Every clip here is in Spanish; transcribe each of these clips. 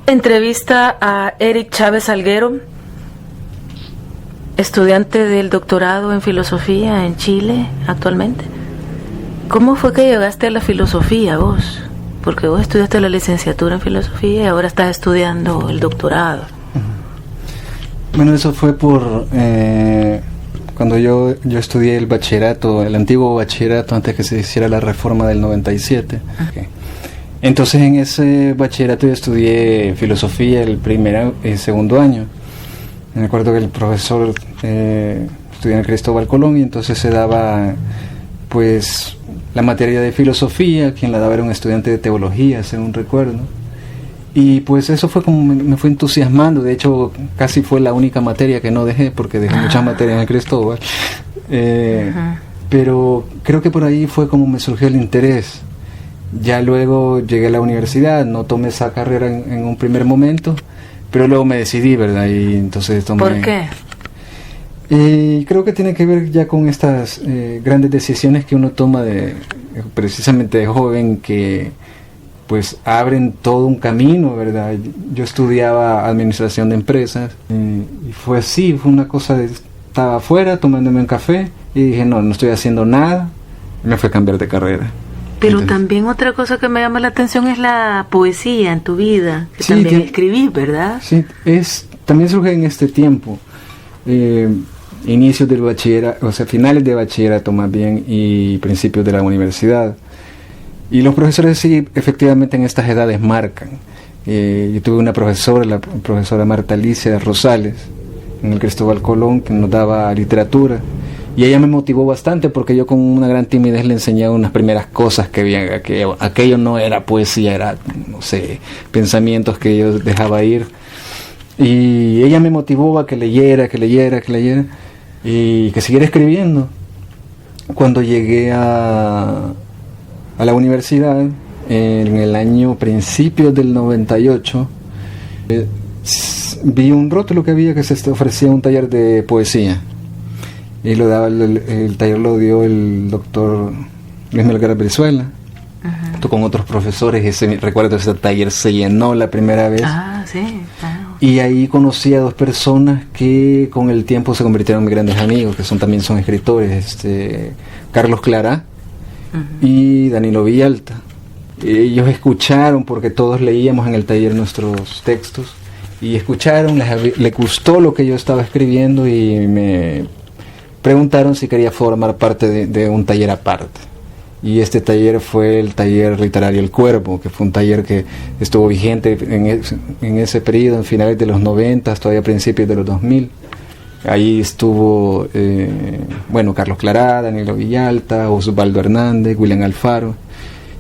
Entrevista a Eric Chávez Salguero, estudiante del doctorado en filosofía en Chile actualmente. ¿Cómo fue que llegaste a la filosofía vos? Porque vos estudiaste la licenciatura en filosofía y ahora estás estudiando el doctorado. Bueno, eso fue por cuando yo estudié el bachillerato, el antiguo bachillerato antes que se hiciera la reforma del 97. Okay. Entonces en ese bachillerato yo estudié filosofía el primer y segundo año. Me acuerdo que el profesor estudió en Cristóbal Colón y entonces se daba pues la materia de filosofía, quien la daba era un estudiante de teología, según recuerdo. Y pues eso fue como me fue entusiasmando. De hecho casi fue la única materia que no dejé, porque dejé muchas materias en Cristóbal. Pero creo que por ahí fue como me surgió el interés. Ya luego llegué a la universidad, no tomé esa carrera en un primer momento, pero luego me decidí, ¿verdad? Y entonces tomé... ¿Por qué? Creo que tiene que ver ya con estas grandes decisiones que uno toma precisamente de joven, que pues abren todo un camino, ¿verdad? Yo estudiaba administración de empresas y fue así, fue una cosa de... Estaba afuera tomándome un café y dije, no estoy haciendo nada, y me fui a cambiar de carrera. Pero entonces, también otra cosa que me llama la atención es la poesía en tu vida, que sí, también escribís, ¿verdad? Sí, también surge en este tiempo, inicios del bachillerato, o sea, finales de bachillerato más bien, y principios de la universidad. Y los profesores sí, efectivamente en estas edades marcan. Yo tuve una profesora, la profesora Marta Alicia Rosales, en el Cristóbal Colón, que nos daba literatura. Y ella me motivó bastante porque yo con una gran timidez le enseñaba unas primeras cosas que había, aquello no era poesía, era, no sé, pensamientos que yo dejaba ir. Y ella me motivó a que leyera y que siguiera escribiendo. Cuando llegué a la universidad, en el año principio del 98, vi un rótulo que había que se ofrecía un taller de poesía. Y lo daba el taller lo dio el doctor Luis Melgar Brizuela, con otros profesores. Recuerdo ese taller se llenó la primera vez. Sí, claro. Y ahí conocí a dos personas que con el tiempo se convirtieron en mis grandes amigos, que también son escritores, Carlos Clará y Danilo Villalta. Ellos escucharon, porque todos leíamos en el taller nuestros textos, y escucharon, les gustó lo que yo estaba escribiendo y me preguntaron si quería formar parte de un taller aparte. Y este taller fue el taller literario El Cuervo, que fue un taller que estuvo vigente en ese periodo, en finales de los 90, todavía a principios de los 2000. Ahí estuvo, Carlos Clará, Danilo Villalta, Osvaldo Hernández, William Alfaro.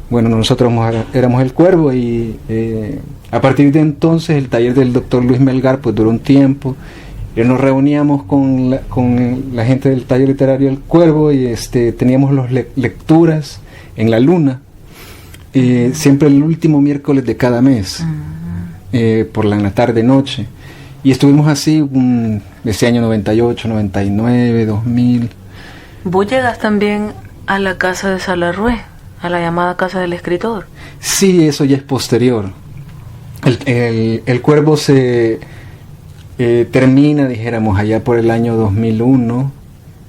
Bueno, nosotros éramos El Cuervo y a partir de entonces el taller del doctor Luis Melgar pues duró un tiempo. Y nos reuníamos con la gente del taller literario El Cuervo y teníamos las lecturas en la Luna, siempre el último miércoles de cada mes, por la tarde-noche. Y estuvimos así ese año 98, 99, 2000. ¿Vos llegas también a la casa de Salarrué, a la llamada casa del escritor? Sí, eso ya es posterior. El Cuervo se... termina, dijéramos, allá por el año 2001.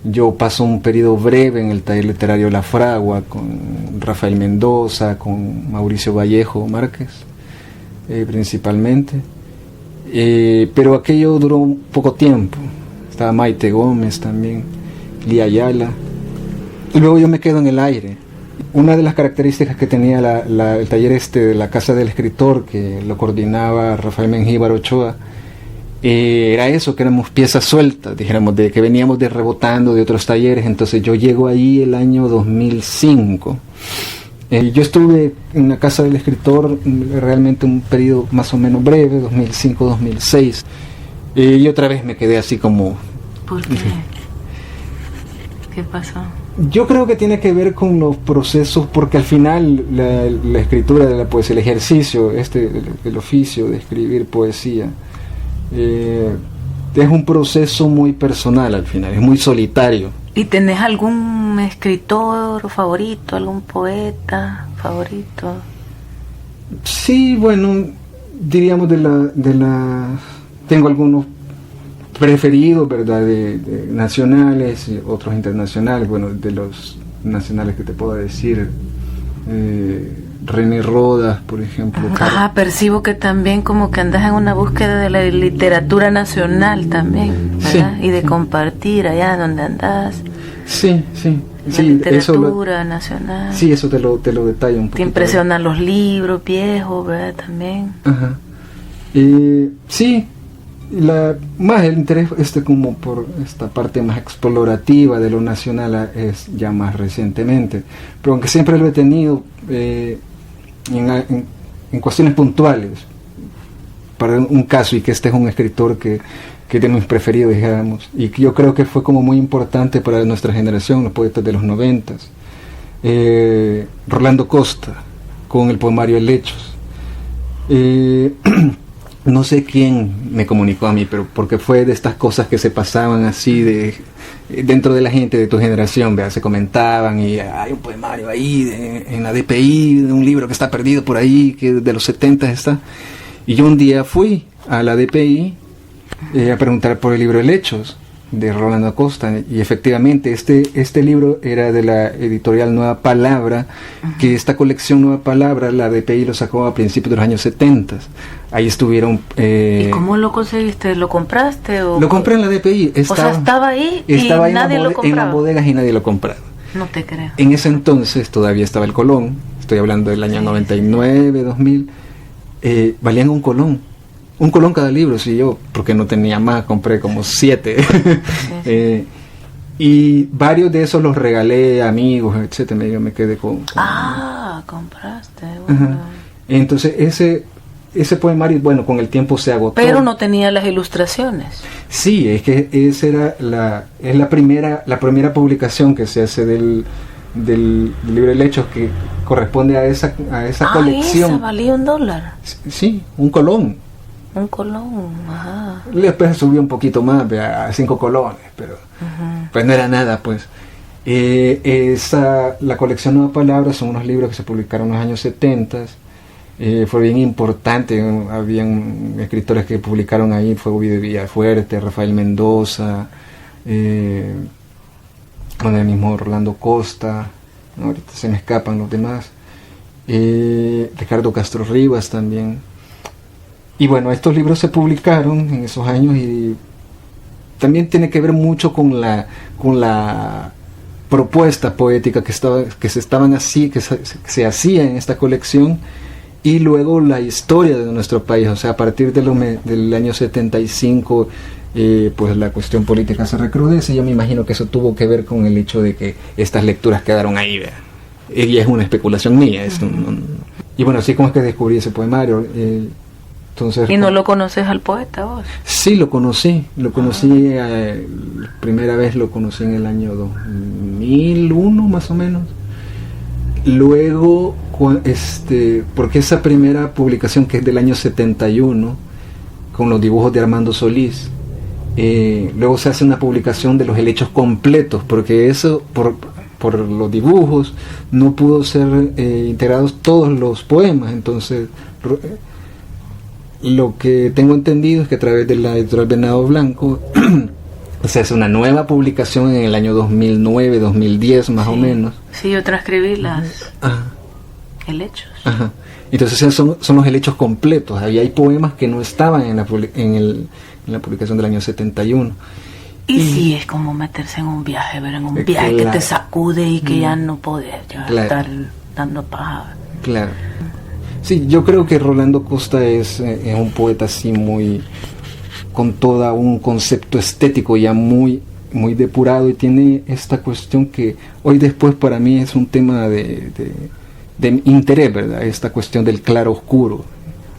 Yo paso un periodo breve en el taller literario La Fragua con Rafael Mendoza, con Mauricio Vallejo Márquez, principalmente. Pero aquello duró poco tiempo. Estaba Maite Gómez también, Lía Ayala. Y luego yo me quedo en el aire. Una de las características que tenía el taller de la Casa del Escritor, que lo coordinaba Rafael Mengíbar Ochoa, era eso, que éramos piezas sueltas, dijéramos, de que veníamos rebotando de otros talleres. Entonces yo llego ahí el año 2005. Yo estuve en la Casa del Escritor realmente un periodo más o menos breve, 2005-2006, y otra vez me quedé así como... ¿Por qué? ¿Qué pasó? Yo creo que tiene que ver con los procesos, porque al final la escritura de la poesía, el ejercicio, el oficio de escribir poesía, es un proceso muy personal al final, es muy solitario. ¿Y tenés algún escritor favorito, algún poeta favorito? Sí, bueno, diríamos tengo algunos preferidos, ¿verdad? De nacionales, otros internacionales. Bueno, de los nacionales que te puedo decir, René Rodas, por ejemplo. Percibo que también como que andas en una búsqueda de la literatura nacional también, ¿verdad? Sí, y de compartir allá donde andas. Sí. La literatura nacional. Sí, eso te lo detallo un poco. Te impresionan los libros viejos, ¿verdad? También. Ajá. Sí, más el interés como por esta parte más explorativa de lo nacional es ya más recientemente, pero aunque siempre lo he tenido en cuestiones puntuales, para un caso, y que este es un escritor que de mis preferidos, digamos, y que yo creo que fue como muy importante para nuestra generación, los poetas de los 90s, Rolando Costa, con el poemario Helechos. No sé quién me comunicó a mí, pero porque fue de estas cosas que se pasaban así dentro de la gente de tu generación, ¿verdad? Se comentaban y hay un poemario ahí en la DPI, de un libro que está perdido por ahí, que de los 70 está. Y yo un día fui a la DPI a preguntar por el libro Helechos de Rolando Acosta, y efectivamente este libro era de la editorial Nueva Palabra, que esta colección Nueva Palabra, la DPI lo sacó a principios de los años 70. Ahí estuvieron... ¿Y cómo lo conseguiste? ¿Lo compraste? Lo compré en la DPI. Estaba ahí y nadie lo compraba. En las bodegas y nadie lo compraba. No te creo. En ese entonces todavía estaba el colón, estoy hablando del año 99, 2000, valían un colón cada libro. Si yo, porque no tenía más, compré como 7. Y varios de esos los regalé a amigos, etcétera. Yo me quedé con compraste. Bueno. Entonces ese poemario, bueno, con el tiempo se agotó. Pero no tenía las ilustraciones. Sí, es que esa era la primera publicación que se hace del libro Helechos, que corresponde a esa colección. Esa valía $1. Sí, un colón. Un colón, ajá. Después subió un poquito más, a 5 colones, pero pues no era nada, pues. La colección Nueva Palabra son unos libros que se publicaron en los años 70. Fue bien importante, habían escritores que publicaron ahí, fue Ovidio Villafuerte, Rafael Mendoza, con el mismo Rolando Costa, ¿no? Ahorita se me escapan los demás, Ricardo Castro Rivas también. Y bueno, estos libros se publicaron en esos años, y también tiene que ver mucho con la propuesta poética que se hacía en esta colección, y luego la historia de nuestro país. O sea, a partir del año 75, pues la cuestión política se recrudece. Yo me imagino que eso tuvo que ver con el hecho de que estas lecturas quedaron ahí, ¿verdad? Y es una especulación mía. Y bueno, así como es que descubrí ese poemario. Entonces, ¿y no lo conoces al poeta vos? Sí, lo conocí, primera vez lo conocí en el año 2001 más o menos. Luego, porque esa primera publicación, que es del año 71, con los dibujos de Armando Solís, luego se hace una publicación de los helechos completos, porque eso, por los dibujos, no pudo ser integrados todos los poemas. Entonces, lo que tengo entendido es que a través de la editorial Venado Blanco se hace una nueva publicación en el año 2009, 2010 más o menos. Sí, yo transcribí las helechos. Ajá. Entonces son los helechos completos. Ahí hay poemas que no estaban en la publicación del año 71. Y sí, es como meterse en un viaje, ver en un viaje que te sacude y que ya no podés estar dando paja. Claro. Sí, yo creo que Rolando Costa es un poeta así con todo un concepto estético ya muy depurado, y tiene esta cuestión que hoy después para mí es un tema de interés, ¿verdad? Esta cuestión del claro oscuro.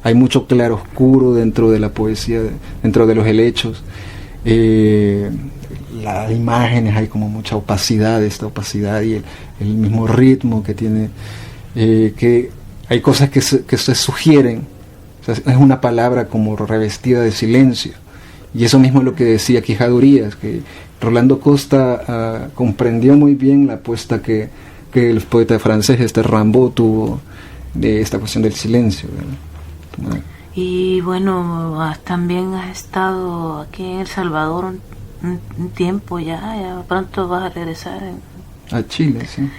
Hay mucho claro oscuro dentro de la poesía, dentro de los helechos. Las imágenes, hay como mucha opacidad, esta opacidad y el mismo ritmo que tiene, que hay cosas que se sugieren. O sea, es una palabra como revestida de silencio, y eso mismo es lo que decía Quijadurías, que Rolando Costa comprendió muy bien la apuesta que el poeta francés Rimbaud tuvo de esta cuestión del silencio, ¿verdad? Y bueno, también has estado aquí en El Salvador un tiempo ya pronto vas a regresar a Chile, sí.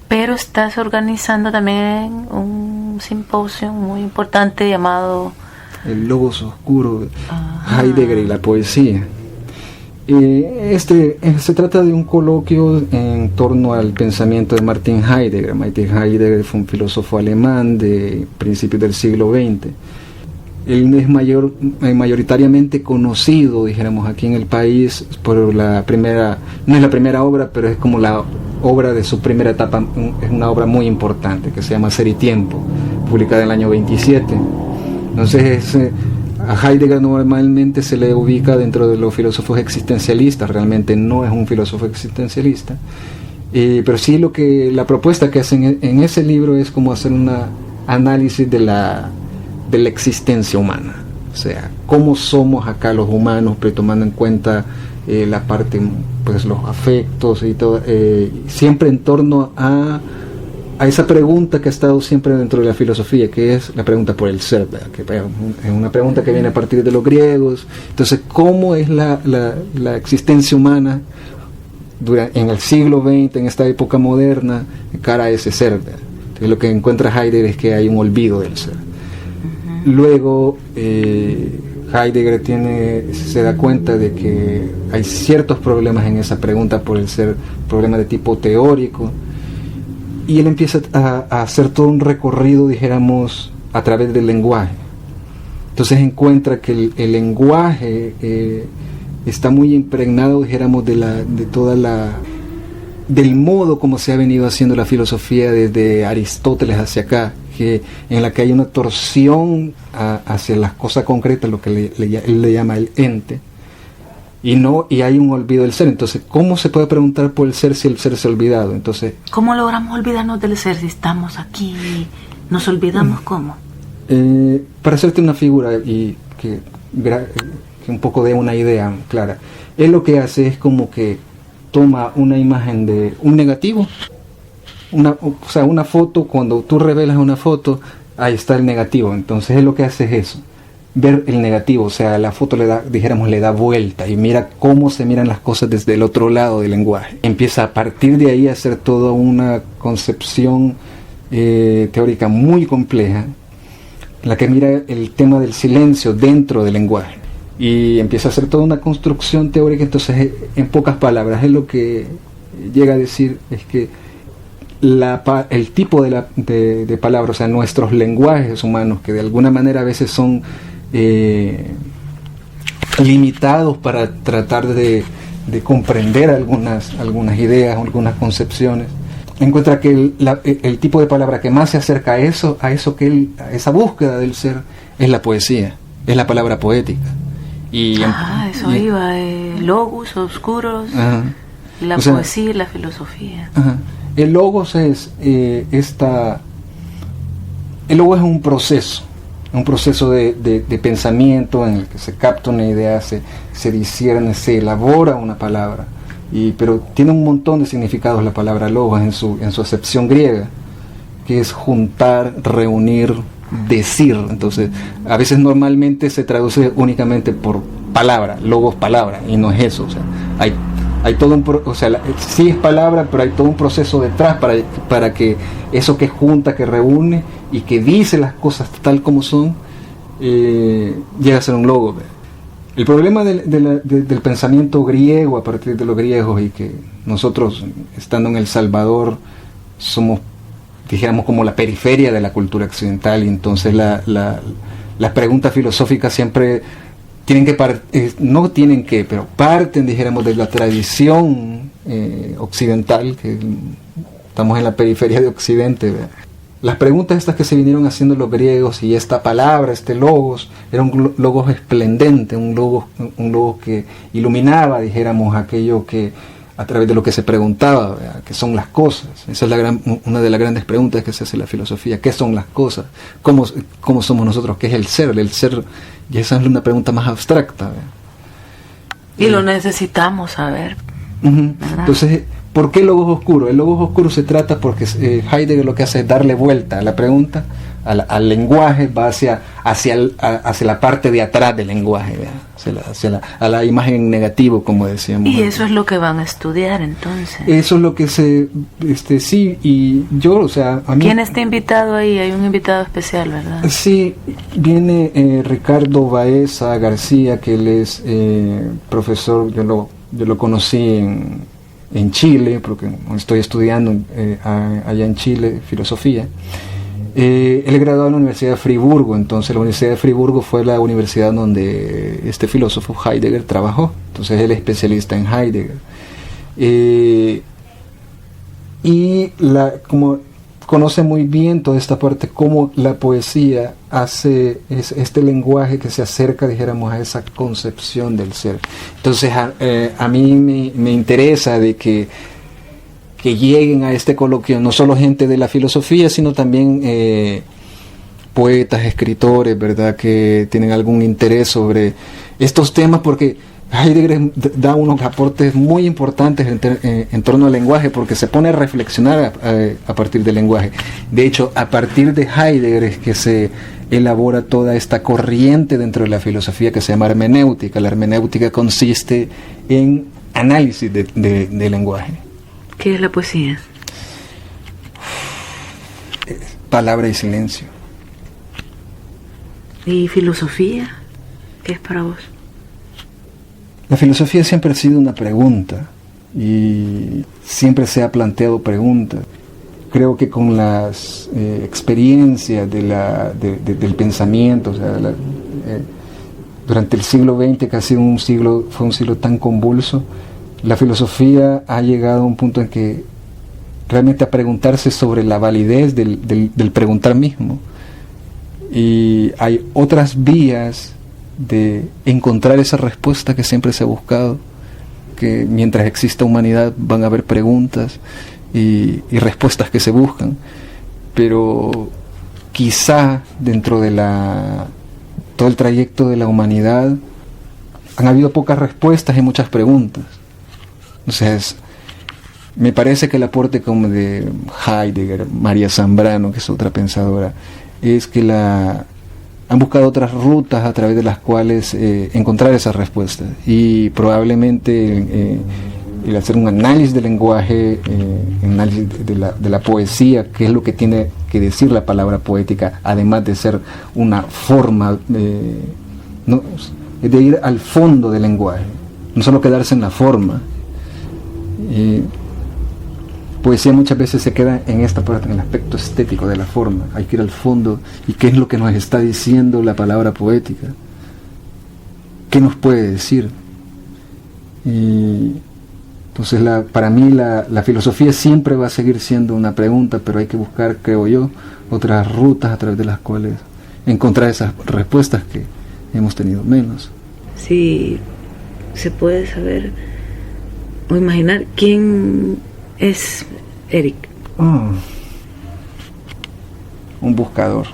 Pero estás organizando también un simposio muy importante llamado El Logos Oscuro, Heidegger y la poesía. Se trata de un coloquio en torno al pensamiento de Martin Heidegger. Martin Heidegger fue un filósofo alemán de principios del siglo XX. Él es mayoritariamente conocido, dijéramos, aquí en el país por no es la primera obra, pero es como la obra de su primera etapa, es una obra muy importante que se llama Ser y Tiempo, publicada en el año 27. Entonces a Heidegger normalmente se le ubica dentro de los filósofos existencialistas, realmente no es un filósofo existencialista, pero sí la propuesta que hacen en ese libro es como hacer un análisis de la existencia humana, o sea, cómo somos acá los humanos, pero tomando en cuenta la parte, pues los afectos y todo, siempre en torno a esa pregunta que ha estado siempre dentro de la filosofía, que es la pregunta por el ser, ¿verdad? Que es una pregunta que viene a partir de los griegos. Entonces, ¿cómo es la existencia humana en el siglo XX, en esta época moderna, de cara a ese ser, ¿verdad? Entonces, lo que encuentra Heidegger es que hay un olvido del ser. Luego Heidegger se da cuenta de que hay ciertos problemas en esa pregunta por el ser, problemas de tipo teórico, y él empieza a hacer todo un recorrido, dijéramos, a través del lenguaje. Entonces encuentra que el lenguaje está muy impregnado, dijéramos, del modo como se ha venido haciendo la filosofía desde Aristóteles hacia acá, en la que hay una torsión hacia las cosas concretas, lo que él le llama el ente, y hay un olvido del ser. Entonces, ¿cómo se puede preguntar por el ser si el ser se ha olvidado? Entonces, ¿cómo logramos olvidarnos del ser si estamos aquí? ¿Nos olvidamos cómo? Para hacerte una figura y que un poco dé una idea clara, él lo que hace es como que toma una imagen de un negativo, una foto. Cuando tú revelas una foto, ahí está el negativo. Entonces él lo que hace es eso, ver el negativo, o sea, la foto le da vuelta y mira cómo se miran las cosas desde el otro lado del lenguaje. Empieza a partir de ahí a hacer toda una concepción teórica muy compleja, en la que mira el tema del silencio dentro del lenguaje, y empieza a hacer toda una construcción teórica. Entonces, en pocas palabras, él lo que llega a decir es que el tipo de palabras, o sea, nuestros lenguajes humanos, que de alguna manera a veces son limitados para tratar de comprender algunas ideas, algunas concepciones, encuentra que el tipo de palabra que más se acerca a esa búsqueda del ser es la poesía, es la palabra poética. Logos oscuros, la poesía y la filosofía. El logos el logos es un proceso de pensamiento en el que se capta una idea, se discierne, se elabora una palabra, pero tiene un montón de significados la palabra logos en su acepción griega, que es juntar, reunir, decir. Entonces, a veces normalmente se traduce únicamente por palabra, logos palabra, y no es eso. O sea, hay todo sí es palabra, pero hay todo un proceso detrás para que eso que junta, que reúne y que dice las cosas tal como son, llegue a ser un logo. El problema del pensamiento griego a partir de los griegos, y que nosotros, estando en El Salvador, somos, dijéramos, como la periferia de la cultura occidental, y entonces las preguntas filosóficas siempre pero parten, dijéramos, de la tradición occidental, que estamos en la periferia de Occidente, ¿verdad? Las preguntas estas que se vinieron haciendo los griegos, y esta palabra, este logos, era un logos esplendente, un logos que iluminaba, dijéramos, aquello que a través de lo que se preguntaba, ¿verdad? ¿Qué son las cosas? Esa es una de las grandes preguntas que se hace en la filosofía. ¿Qué son las cosas? ¿Cómo somos nosotros? ¿Qué es el ser? El ser, y esa es una pregunta más abstracta, ¿verdad? Y lo necesitamos saber. Entonces, ¿por qué logos oscuro? El logos oscuro se trata porque Heidegger lo que hace es darle vuelta a la pregunta al lenguaje, va hacia la parte de atrás del lenguaje, a la imagen negativo, como decíamos. Y eso es lo que van a estudiar entonces. Eso es lo que sí, y yo, o sea, a mí... ¿Quién está invitado ahí? Hay un invitado especial, ¿verdad? Sí, viene Ricardo Baeza García, que él es profesor, yo lo conocí en Chile, porque estoy estudiando allá en Chile filosofía. Él es graduado en la Universidad de Friburgo, entonces la Universidad de Friburgo fue la universidad donde este filósofo Heidegger trabajó, entonces él es especialista en Heidegger. Como conoce muy bien toda esta parte, cómo la poesía hace este lenguaje que se acerca, dijéramos, a esa concepción del ser. Entonces a mí me interesa de que lleguen a este coloquio no solo gente de la filosofía, sino también poetas, escritores, ¿verdad?, que tienen algún interés sobre estos temas, porque Heidegger da unos aportes muy importantes en torno al lenguaje, porque se pone a reflexionar a partir del lenguaje. De hecho, a partir de Heidegger es que se elabora toda esta corriente dentro de la filosofía que se llama hermenéutica. La hermenéutica consiste en análisis de lenguaje. ¿Qué es la poesía? Palabra y silencio. ¿Y filosofía? ¿Qué es para vos? La filosofía siempre ha sido una pregunta y siempre se ha planteado preguntas. Creo que con las experiencias del pensamiento, o sea, durante el siglo XX, que ha sido fue un siglo tan convulso, la filosofía ha llegado a un punto en que realmente a preguntarse sobre la validez del preguntar mismo. Y hay otras vías de encontrar esa respuesta que siempre se ha buscado, que mientras exista humanidad van a haber preguntas y respuestas que se buscan, pero quizá dentro de todo el trayecto de la humanidad han habido pocas respuestas y muchas preguntas. Entonces, me parece que el aporte como de Heidegger, María Zambrano, que es otra pensadora, es que han buscado otras rutas a través de las cuales encontrar esas respuestas, y probablemente el hacer un análisis del lenguaje, análisis de la poesía, que es lo que tiene que decir la palabra poética, además de ser una forma de ir al fondo del lenguaje, no solo quedarse en la forma. Poesía muchas veces se queda en esta parte, en el aspecto estético de la forma. Hay que ir al fondo. ¿Y qué es lo que nos está diciendo la palabra poética? ¿Qué nos puede decir? Y entonces para mí la filosofía siempre va a seguir siendo una pregunta, pero hay que buscar, creo yo, otras rutas a través de las cuales encontrar esas respuestas que hemos tenido menos. Sí, se puede saber o imaginar quién es Eric. Un buscador.